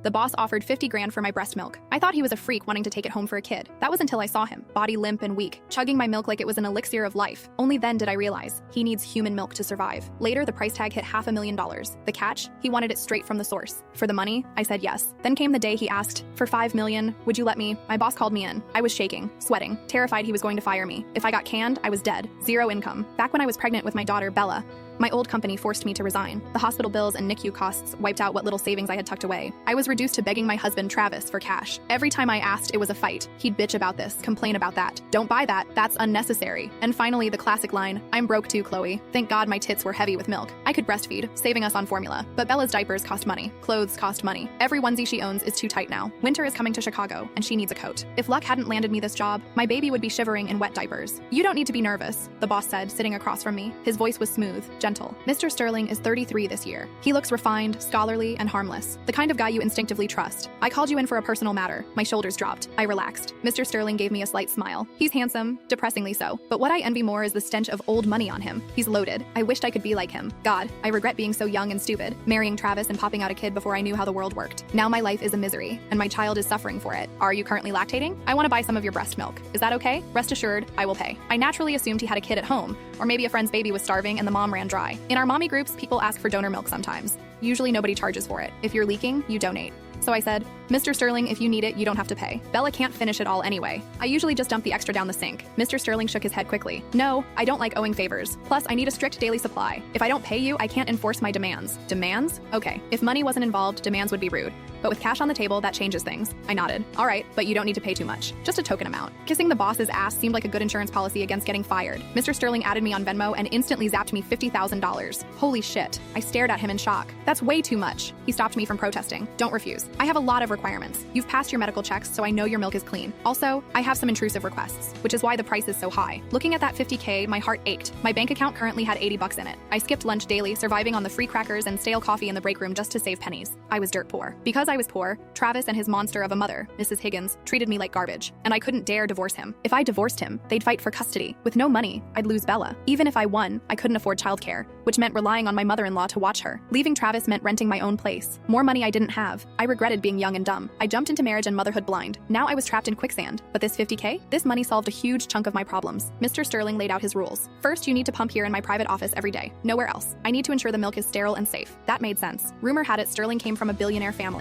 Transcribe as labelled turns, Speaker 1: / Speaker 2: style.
Speaker 1: The boss offered 50 grand for my breast milk. I thought he was a freak wanting to take it home for a kid. That was until I saw him, body limp and weak, chugging my milk like it was an elixir of life. Only then did I realize he needs human milk to survive. Later, the price tag hit $500,000. The catch? He wanted it straight from the source. For the money, I said yes. Then came the day he asked, for $5 million, would you let me? My boss called me in. I was shaking, sweating, terrified he was going to fire me. If I got canned, I was dead. Zero income. Back when I was pregnant with my daughter, Bella, my old company forced me to resign. The hospital bills and NICU costs wiped out what little savings I had tucked away. I was reduced to begging my husband, Travis, for cash. Every time I asked, it was a fight. He'd bitch about this, complain about that. Don't buy that, that's unnecessary. And finally, the classic line, I'm broke too, Chloe. Thank God my tits were heavy with milk. I could breastfeed, saving us on formula. But Bella's diapers cost money. Clothes cost money. Every onesie she owns is too tight now. Winter is coming to Chicago, and she needs a coat. If luck hadn't landed me this job, my baby would be shivering in wet diapers. You don't need to be nervous, the boss said, sitting across from me. His voice was smooth, gentle. Mr. Sterling is 33 this year. He looks refined, scholarly, and harmless. The kind of guy you instinctively trust. I called you in for a personal matter. My shoulders dropped. I relaxed. Mr. Sterling gave me a slight smile. He's handsome, depressingly so. But what I envy more is the stench of old money on him. He's loaded. I wished I could be like him. God, I regret being so young and stupid, marrying Travis and popping out a kid before I knew how the world worked. Now my life is a misery, and my child is suffering for it. Are you currently lactating? I want to buy some of your breast milk. Is that okay? Rest assured, I will pay. I naturally assumed he had a kid at home, or maybe a friend's baby was starving and the mom ran dry. In our mommy groups, people ask for donor milk sometimes. Usually nobody charges for it. If you're leaking, you donate. So I said, Mr. Sterling, if you need it, you don't have to pay. Bella can't finish it all anyway. I usually just dump the extra down the sink. Mr. Sterling shook his head quickly. No, I don't like owing favors. Plus, I need a strict daily supply. If I don't pay you, I can't enforce my demands. Demands? Okay. If money wasn't involved, demands would be rude. But with cash on the table, that changes things. I nodded. All right, but you don't need to pay too much. Just a token amount. Kissing the boss's ass seemed like a good insurance policy against getting fired. Mr. Sterling added me on Venmo and instantly zapped me $50,000. Holy shit. I stared at him in shock. That's way too much. He stopped me from protesting. Don't refuse. I have a lot of requirements. You've passed your medical checks, so I know your milk is clean. Also, I have some intrusive requests, which is why the price is so high. Looking at that $50K, my heart ached. My bank account currently had $80 in it. I skipped lunch daily, surviving on the free crackers and stale coffee in the break room just to save pennies. I was dirt poor. Because I was poor, Travis and his monster of a mother, Mrs. Higgins, treated me like garbage, and I couldn't dare divorce him. If I divorced him, they'd fight for custody. With no money, I'd lose Bella. Even if I won, I couldn't afford childcare, which meant relying on my mother-in-law to watch her. Leaving Travis meant renting my own place. More money I didn't have. I regretted being young and dumb. I jumped into marriage and motherhood blind. Now I was trapped in quicksand. But this $50K? This money solved a huge chunk of my problems. Mr. Sterling laid out his rules. First, you need to pump here in my private office every day. Nowhere else. I need to ensure the milk is sterile and safe. That made sense. Rumor had it Sterling came from a billionaire family.